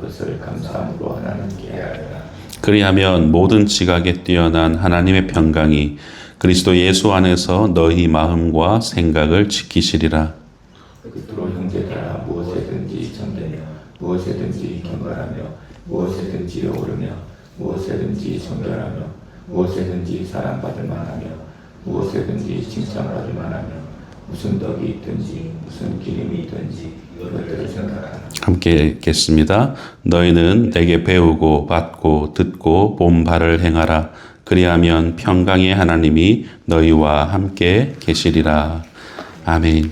그것을 감사함으로 하나님께 하리라. 그리하면 모든 지각에 뛰어난 하나님의 평강이 그리스도 예수 안에서 너희 마음과 생각을 지키시리라. 끝으로 형제들아 무엇에든지 전되며 무엇에든지 경건하며 무엇에든지 오르며 무엇에든지 정결하며 무엇에든지 사랑받을 만하며 무엇에든지 칭찬받을 만하며 무슨 덕이 있든지 무슨 기림이 있든지 이것들을 생각하라. 함께 읽겠습니다. 너희는 내게 배우고 받고 듣고 본 바를 행하라. 그리하면 평강의 하나님이 너희와 함께 계시리라. 아멘.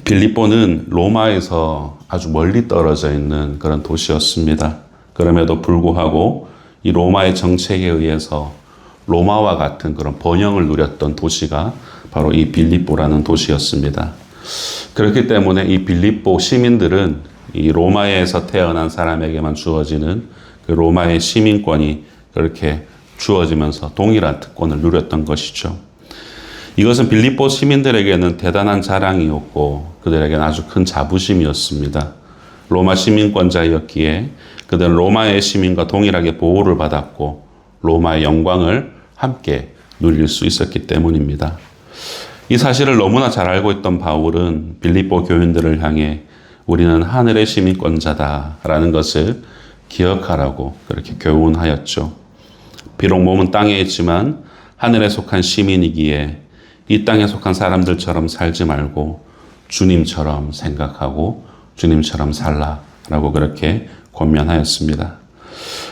빌립보는 로마에서 아주 멀리 떨어져 있는 그런 도시였습니다. 그럼에도 불구하고 이 로마의 정책에 의해서 로마와 같은 그런 번영을 누렸던 도시가 바로 이 빌립보라는 도시였습니다. 그렇기 때문에 이 빌립보 시민들은 이 로마에서 태어난 사람에게만 주어지는 그 로마의 시민권이 그렇게 주어지면서 동일한 특권을 누렸던 것이죠. 이것은 빌립보 시민들에게는 대단한 자랑이었고 그들에게는 아주 큰 자부심이었습니다. 로마 시민권자였기에 그들은 로마의 시민과 동일하게 보호를 받았고 로마의 영광을 함께 누릴 수 있었기 때문입니다. 이 사실을 너무나 잘 알고 있던 바울은 빌립보 교인들을 향해 우리는 하늘의 시민권자다라는 것을 기억하라고 그렇게 교훈하였죠. 비록 몸은 땅에 있지만 하늘에 속한 시민이기에 이 땅에 속한 사람들처럼 살지 말고 주님처럼 생각하고 주님처럼 살라라고 그렇게 권면하였습니다.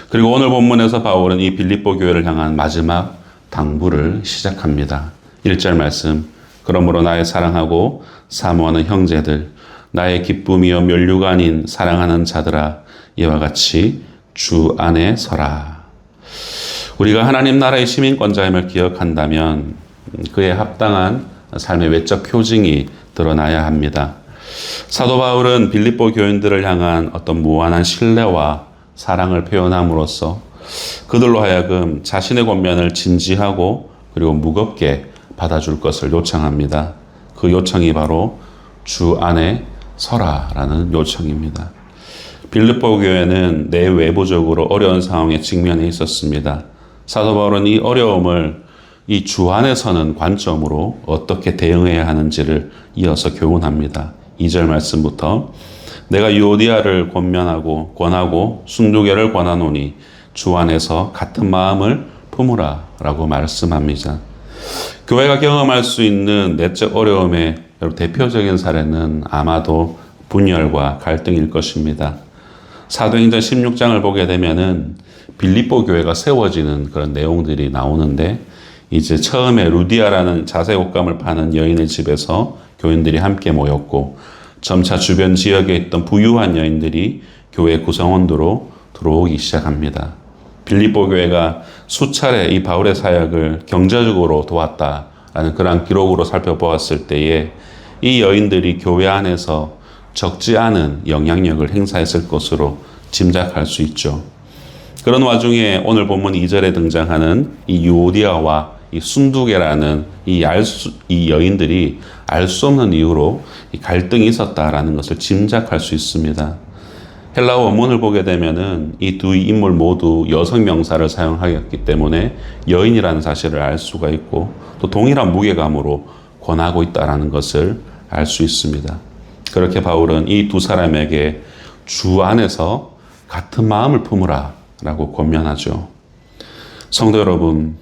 그리고 오늘 본문에서 바울은 이 빌립보 교회를 향한 마지막 당부를 시작합니다. 1절 말씀. 그러므로 나의 사랑하고 사모하는 형제들, 나의 기쁨이요 면류가 아닌 사랑하는 자들아, 이와 같이 주 안에 서라. 우리가 하나님 나라의 시민권자임을 기억한다면 그에 합당한 삶의 외적 표징이 드러나야 합니다. 사도 바울은 빌립보 교인들을 향한 어떤 무한한 신뢰와 사랑을 표현함으로써 그들로 하여금 자신의 권면을 진지하고 그리고 무겁게 받아줄 것을 요청합니다. 그 요청이 바로 주 안에 서라라는 요청입니다. 빌립보 교회는 내외부적으로 어려운 상황에 직면해 있었습니다. 사도 바울은 이 어려움을 이 주 안에 서는 관점으로 어떻게 대응해야 하는지를 이어서 교훈합니다. 2절 말씀부터 내가 유오디아를 권하고 순두개를 권하노니 주 안에서 같은 마음을 품으라 라고 말씀합니다. 교회가 경험할 수 있는 내적 어려움의 대표적인 사례는 아마도 분열과 갈등일 것입니다. 사도행전 16장을 보게 되면은 빌립보 교회가 세워지는 그런 내용들이 나오는데 이제 처음에 루디아라는 자색 옷감을 파는 여인의 집에서 교인들이 함께 모였고 점차 주변 지역에 있던 부유한 여인들이 교회 구성원으로 들어오기 시작합니다. 빌립보 교회가 수차례 이 바울의 사역을 경제적으로 도왔다라는 그런 기록으로 살펴보았을 때에 이 여인들이 교회 안에서 적지 않은 영향력을 행사했을 것으로 짐작할 수 있죠. 그런 와중에 오늘 본문 2절에 등장하는 이 유오디아와 이 순두개라는 이 여인들이 알 수 없는 이유로 이 갈등이 있었다라는 것을 짐작할 수 있습니다. 헬라어 원문을 보게 되면은 이 두 인물 모두 여성 명사를 사용하였기 때문에 여인이라는 사실을 알 수가 있고 또 동일한 무게감으로 권하고 있다라는 것을 알 수 있습니다. 그렇게 바울은 이 두 사람에게 주 안에서 같은 마음을 품으라 라고 권면하죠. 성도 여러분,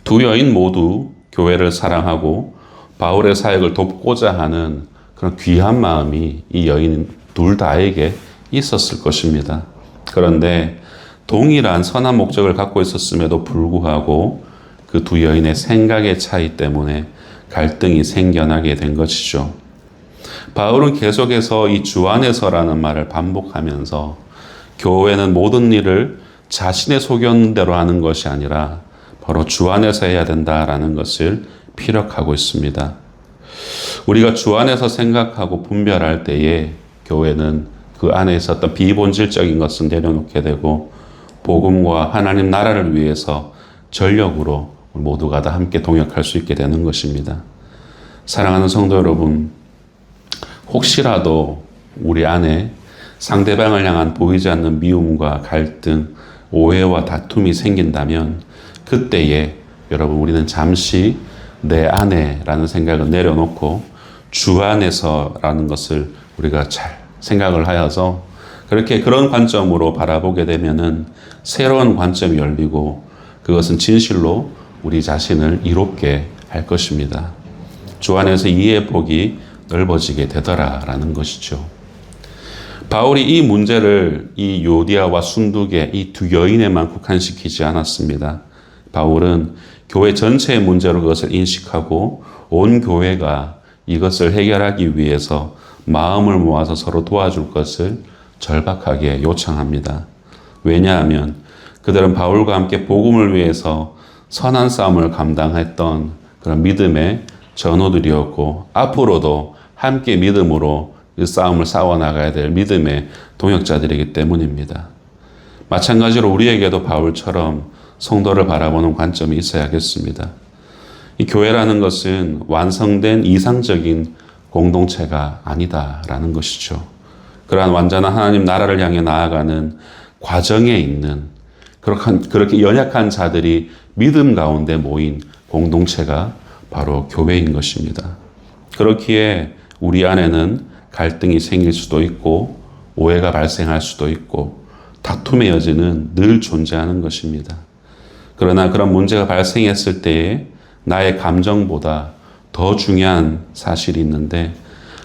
두 여인 모두 교회를 사랑하고 바울의 사역을 돕고자 하는 그런 귀한 마음이 이 여인 둘 다에게 있었을 것입니다. 그런데 동일한 선한 목적을 갖고 있었음에도 불구하고 그 두 여인의 생각의 차이 때문에 갈등이 생겨나게 된 것이죠. 바울은 계속해서 이 주 안에서라는 말을 반복하면서 교회는 모든 일을 자신의 소견대로 하는 것이 아니라 바로 주 안에서 해야 된다라는 것을 피력하고 있습니다. 우리가 주 안에서 생각하고 분별할 때에 교회는 그 안에 있었던 비본질적인 것은 내려놓게 되고 복음과 하나님 나라를 위해서 전력으로 모두가 다 함께 동역할 수 있게 되는 것입니다. 사랑하는 성도 여러분, 혹시라도 우리 안에 상대방을 향한 보이지 않는 미움과 갈등, 오해와 다툼이 생긴다면 그때에 여러분 우리는 잠시 내 안에라는 생각을 내려놓고 주 안에서라는 것을 우리가 잘 생각을 하여서 그렇게 그런 관점으로 바라보게 되면은 새로운 관점이 열리고 그것은 진실로 우리 자신을 이롭게 할 것입니다. 주 안에서 이해의 폭이 넓어지게 되더라라는 것이죠. 바울이 이 문제를 이 요디아와 순두계 이 두 여인에만 국한시키지 않았습니다. 바울은 교회 전체의 문제로 그것을 인식하고 온 교회가 이것을 해결하기 위해서 마음을 모아서 서로 도와줄 것을 절박하게 요청합니다. 왜냐하면 그들은 바울과 함께 복음을 위해서 선한 싸움을 감당했던 그런 믿음의 전우들이었고 앞으로도 함께 믿음으로 그 싸움을 싸워나가야 될 믿음의 동역자들이기 때문입니다. 마찬가지로 우리에게도 바울처럼 성도를 바라보는 관점이 있어야겠습니다. 이 교회라는 것은 완성된 이상적인 공동체가 아니다라는 것이죠. 그러한 완전한 하나님 나라를 향해 나아가는 과정에 있는 그렇게 연약한 자들이 믿음 가운데 모인 공동체가 바로 교회인 것입니다. 그렇기에 우리 안에는 갈등이 생길 수도 있고 오해가 발생할 수도 있고 다툼의 여지는 늘 존재하는 것입니다. 그러나 그런 문제가 발생했을 때에 나의 감정보다 더 중요한 사실이 있는데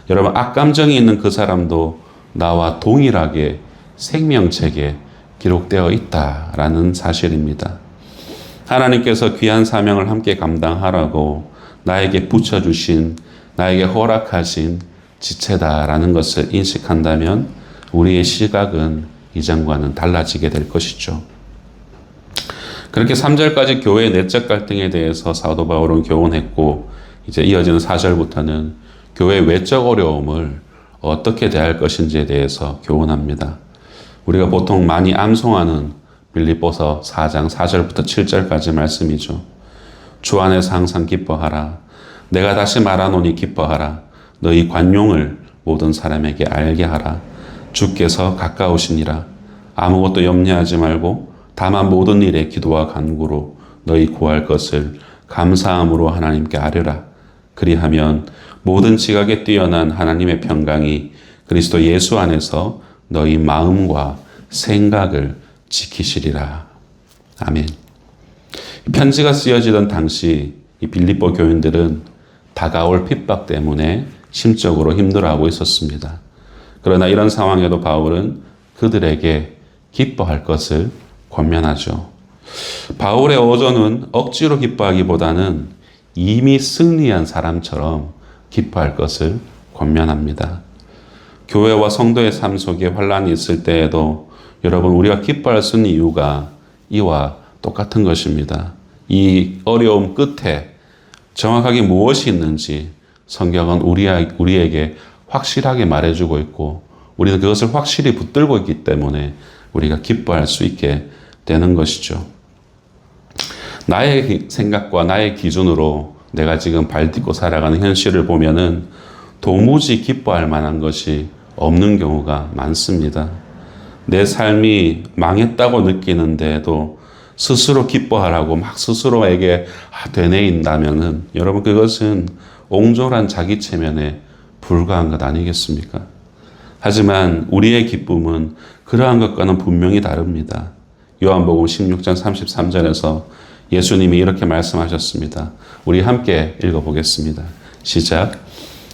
여러분 악감정이 있는 그 사람도 나와 동일하게 생명책에 기록되어 있다라는 사실입니다. 하나님께서 귀한 사명을 함께 감당하라고 나에게 붙여주신 나에게 허락하신 지체다라는 것을 인식한다면 우리의 시각은 이전과는 달라지게 될 것이죠. 그렇게 3절까지 교회의 내적 갈등에 대해서 사도 바울은 교훈했고 이제 이어지는 4절부터는 교회의 외적 어려움을 어떻게 대할 것인지에 대해서 교훈합니다. 우리가 보통 많이 암송하는 빌립보서 4장 4절부터 7절까지 말씀이죠. 주 안에서 항상 기뻐하라. 내가 다시 말하노니 기뻐하라. 너희 관용을 모든 사람에게 알게 하라. 주께서 가까우시니라. 아무것도 염려하지 말고 다만 모든 일에 기도와 간구로 너희 구할 것을 감사함으로 하나님께 아뢰라. 그리하면 모든 지각에 뛰어난 하나님의 평강이 그리스도 예수 안에서 너희 마음과 생각을 지키시리라. 아멘. 편지가 쓰여지던 당시 이 빌립보 교인들은 다가올 핍박 때문에 심적으로 힘들어하고 있었습니다. 그러나 이런 상황에도 바울은 그들에게 기뻐할 것을 권면하죠. 바울의 어조는 억지로 기뻐하기보다는 이미 승리한 사람처럼 기뻐할 것을 권면합니다. 교회와 성도의 삶 속에 환란이 있을 때에도 여러분 우리가 기뻐할 수 있는 이유가 이와 똑같은 것입니다. 이 어려움 끝에 정확하게 무엇이 있는지 성경은 우리에게 확실하게 말해주고 있고 우리는 그것을 확실히 붙들고 있기 때문에 우리가 기뻐할 수 있게 되는 것이죠. 나의 생각과 나의 기준으로 내가 지금 발딛고 살아가는 현실을 보면은 도무지 기뻐할 만한 것이 없는 경우가 많습니다. 내 삶이 망했다고 느끼는데도 스스로 기뻐하라고 막 스스로에게 되뇌인다면은 여러분 그것은 옹졸한 자기 체면에 불과한 것 아니겠습니까? 하지만 우리의 기쁨은 그러한 것과는 분명히 다릅니다. 요한복음 16장 33절에서 예수님이 이렇게 말씀하셨습니다. 우리 함께 읽어보겠습니다. 시작.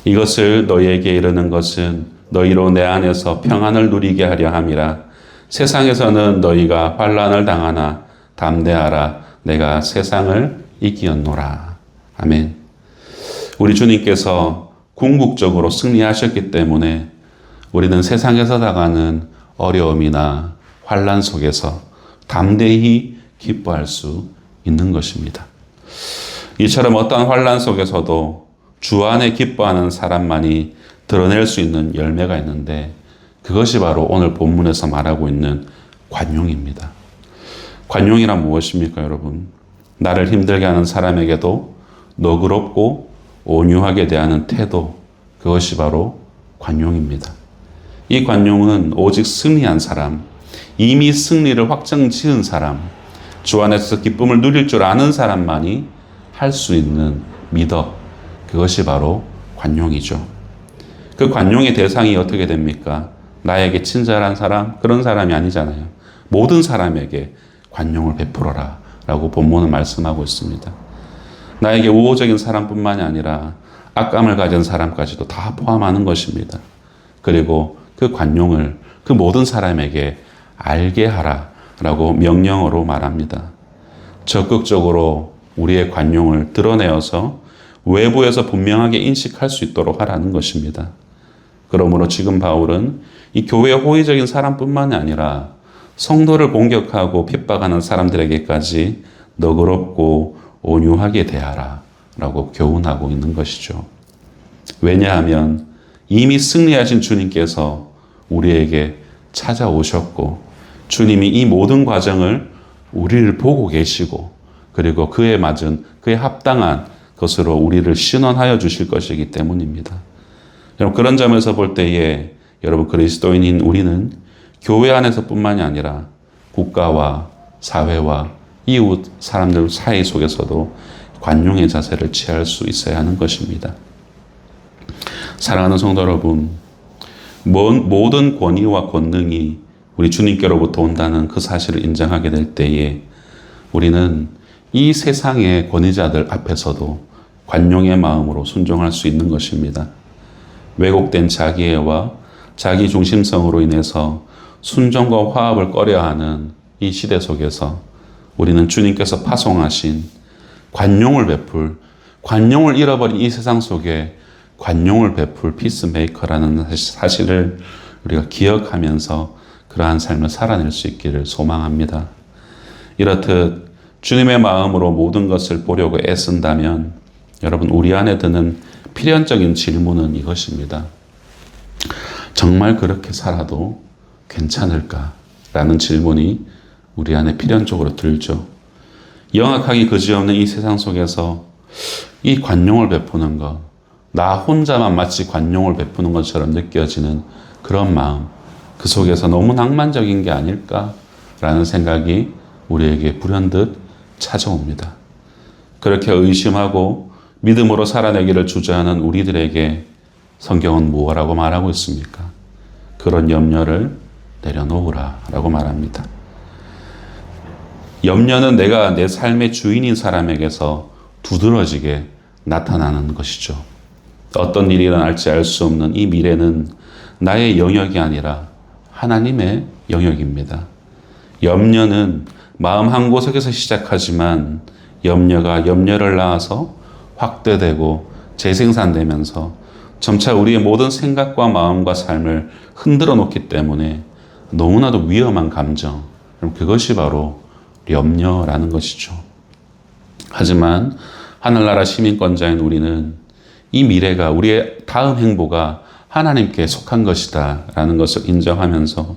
이것을 너희에게 이르는 것은 너희로 내 안에서 평안을 누리게 하려 함이라. 세상에서는 너희가 환난을 당하나 담대하라. 내가 세상을 이기었노라. 아멘. 우리 주님께서 궁극적으로 승리하셨기 때문에 우리는 세상에서 당하는 어려움이나 환난 속에서 담대히 기뻐할 수 있는 것입니다. 이처럼 어떠한 환난 속에서도 주 안에 기뻐하는 사람만이 드러낼 수 있는 열매가 있는데 그것이 바로 오늘 본문에서 말하고 있는 관용입니다. 관용이란 무엇입니까, 여러분? 나를 힘들게 하는 사람에게도 너그럽고 온유하게 대하는 태도, 그것이 바로 관용입니다. 이 관용은 오직 승리한 사람, 이미 승리를 확정 지은 사람, 주 안에서 기쁨을 누릴 줄 아는 사람만이 할 수 있는 미덕, 그것이 바로 관용이죠. 그 관용의 대상이 어떻게 됩니까? 나에게 친절한 사람, 그런 사람이 아니잖아요. 모든 사람에게 관용을 베풀어라 라고 본문은 말씀하고 있습니다. 나에게 우호적인 사람뿐만이 아니라 악감을 가진 사람까지도 다 포함하는 것입니다. 그리고 그 관용을 그 모든 사람에게 알게 하라 라고 명령어로 말합니다. 적극적으로 우리의 관용을 드러내어서 외부에서 분명하게 인식할 수 있도록 하라는 것입니다. 그러므로 지금 바울은 이 교회의 호의적인 사람뿐만이 아니라 성도를 공격하고 핍박하는 사람들에게까지 너그럽고 온유하게 대하라 라고 교훈하고 있는 것이죠. 왜냐하면 이미 승리하신 주님께서 우리에게 찾아오셨고 주님이 이 모든 과정을 우리를 보고 계시고 그리고 그에 맞은 그에 합당한 것으로 우리를 신원하여 주실 것이기 때문입니다. 여러분 그런 점에서 볼 때에 여러분 그리스도인인 우리는 교회 안에서뿐만이 아니라 국가와 사회와 이웃 사람들 사이 속에서도 관용의 자세를 취할 수 있어야 하는 것입니다. 사랑하는 성도 여러분, 모든 권위와 권능이 우리 주님께로부터 온다는 그 사실을 인정하게 될 때에 우리는 이 세상의 권위자들 앞에서도 관용의 마음으로 순종할 수 있는 것입니다. 왜곡된 자기애와 자기 중심성으로 인해서 순종과 화합을 꺼려하는 이 시대 속에서 우리는 주님께서 파송하신 관용을 잃어버린 이 세상 속에 관용을 베풀 피스메이커라는 사실을 우리가 기억하면서 그러한 삶을 살아낼 수 있기를 소망합니다. 이렇듯 주님의 마음으로 모든 것을 보려고 애쓴다면 여러분 우리 안에 드는 필연적인 질문은 이것입니다. 정말 그렇게 살아도 괜찮을까라는 질문이 우리 안에 필연적으로 들죠. 영악하기 그지없는 이 세상 속에서 이 관용을 베푸는 것, 나 혼자만 마치 관용을 베푸는 것처럼 느껴지는 그런 마음, 그 속에서 너무 낭만적인 게 아닐까라는 생각이 우리에게 불현듯 찾아옵니다. 그렇게 의심하고 믿음으로 살아내기를 주저하는 우리들에게 성경은 무엇이라고 말하고 있습니까? 그런 염려를 내려놓으라 라고 말합니다. 염려는 내가 내 삶의 주인인 사람에게서 두드러지게 나타나는 것이죠. 어떤 일이 일어날지 알 수 없는 이 미래는 나의 영역이 아니라 하나님의 영역입니다. 염려는 마음 한구석에서 시작하지만 염려가 염려를 낳아서 확대되고 재생산되면서 점차 우리의 모든 생각과 마음과 삶을 흔들어 놓기 때문에 너무나도 위험한 감정, 그것이 바로 염려라는 것이죠. 하지만 하늘나라 시민권자인 우리는 이 미래가 우리의 다음 행보가 하나님께 속한 것이다 라는 것을 인정하면서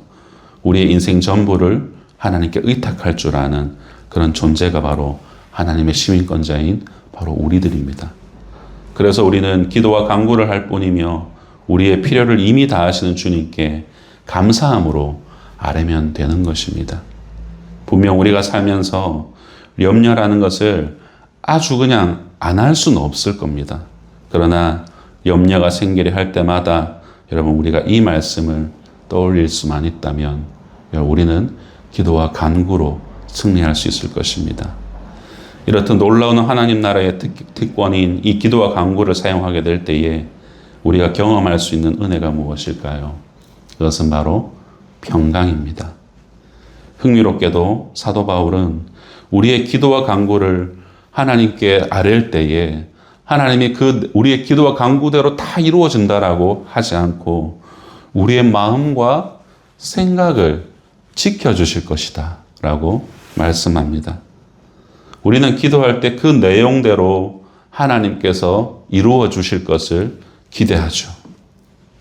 우리의 인생 전부를 하나님께 의탁할 줄 아는 그런 존재가 바로 하나님의 시민권자인 바로 우리들입니다. 그래서 우리는 기도와 간구를 할 뿐이며 우리의 필요를 이미 다하시는 주님께 감사함으로 아뢰면 되는 것입니다. 분명 우리가 살면서 염려라는 것을 아주 그냥 안 할 수는 없을 겁니다. 그러나 염려가 생기려 할 때마다 여러분 우리가 이 말씀을 떠올릴 수만 있다면 우리는 기도와 간구로 승리할 수 있을 것입니다. 이렇듯 놀라운 하나님 나라의 특권인 이 기도와 간구를 사용하게 될 때에 우리가 경험할 수 있는 은혜가 무엇일까요? 그것은 바로 평강입니다. 흥미롭게도 사도 바울은 우리의 기도와 간구를 하나님께 아뢰을 때에 하나님이 우리의 기도와 간구대로 다 이루어진다라고 하지 않고 우리의 마음과 생각을 지켜주실 것이다 라고 말씀합니다. 우리는 기도할 때 그 내용대로 하나님께서 이루어 주실 것을 기대하죠.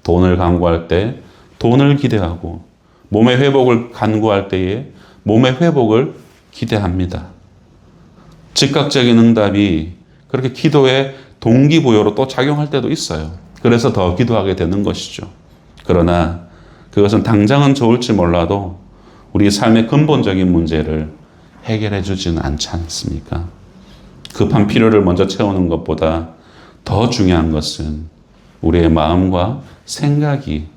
돈을 간구할 때 돈을 기대하고 몸의 회복을 간구할 때에 몸의 회복을 기대합니다. 즉각적인 응답이 그렇게 기도의 동기부여로 또 작용할 때도 있어요. 그래서 더 기도하게 되는 것이죠. 그러나 그것은 당장은 좋을지 몰라도 우리 삶의 근본적인 문제를 해결해 주지는 않지 않습니까? 급한 필요를 먼저 채우는 것보다 더 중요한 것은 우리의 마음과 생각이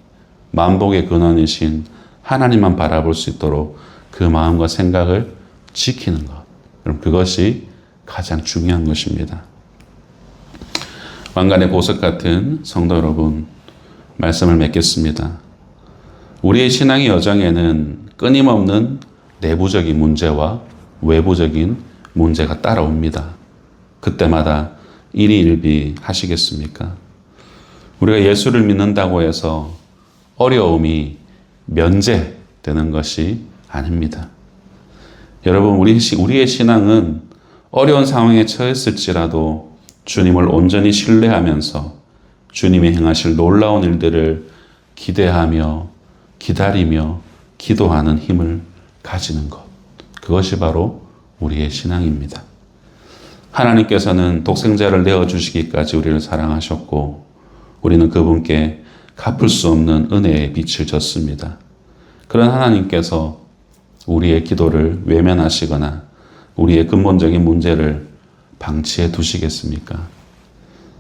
만복의 근원이신 하나님만 바라볼 수 있도록 그 마음과 생각을 지키는 것. 그럼 그것이 가장 중요한 것입니다. 왕관의 보석 같은 성도 여러분, 말씀을 맺겠습니다. 우리의 신앙의 여정에는 끊임없는 내부적인 문제와 외부적인 문제가 따라옵니다. 그때마다 일희일비 하시겠습니까? 우리가 예수를 믿는다고 해서 어려움이 면제되는 것이 아닙니다. 여러분, 우리의 신앙은 어려운 상황에 처했을지라도 주님을 온전히 신뢰하면서 주님이 행하실 놀라운 일들을 기대하며 기다리며 기도하는 힘을 가지는 것. 그것이 바로 우리의 신앙입니다. 하나님께서는 독생자를 내어주시기까지 우리를 사랑하셨고 우리는 그분께 갚을 수 없는 은혜의 빛을 졌습니다. 그런 하나님께서 우리의 기도를 외면하시거나 우리의 근본적인 문제를 방치해 두시겠습니까?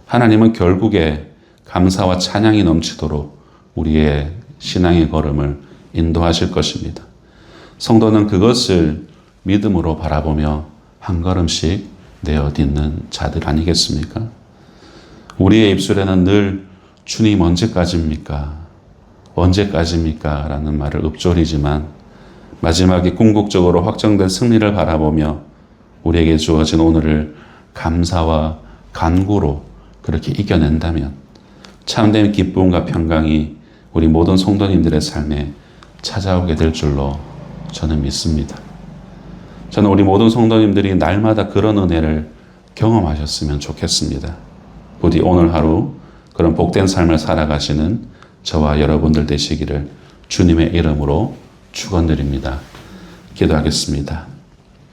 하나님은 결국에 감사와 찬양이 넘치도록 우리의 신앙의 걸음을 인도하실 것입니다. 성도는 그것을 믿음으로 바라보며 한 걸음씩 내어딛는 자들 아니겠습니까? 우리의 입술에는 늘 주님 언제까지입니까? 언제까지입니까? 라는 말을 읊조리지만 마지막에 궁극적으로 확정된 승리를 바라보며 우리에게 주어진 오늘을 감사와 간구로 그렇게 이겨낸다면 참된 기쁨과 평강이 우리 모든 성도님들의 삶에 찾아오게 될 줄로 저는 믿습니다. 저는 우리 모든 성도님들이 날마다 그런 은혜를 경험하셨으면 좋겠습니다. 부디 오늘 하루 그런 복된 삶을 살아가시는 저와 여러분들 되시기를 주님의 이름으로 축원드립니다. 기도하겠습니다.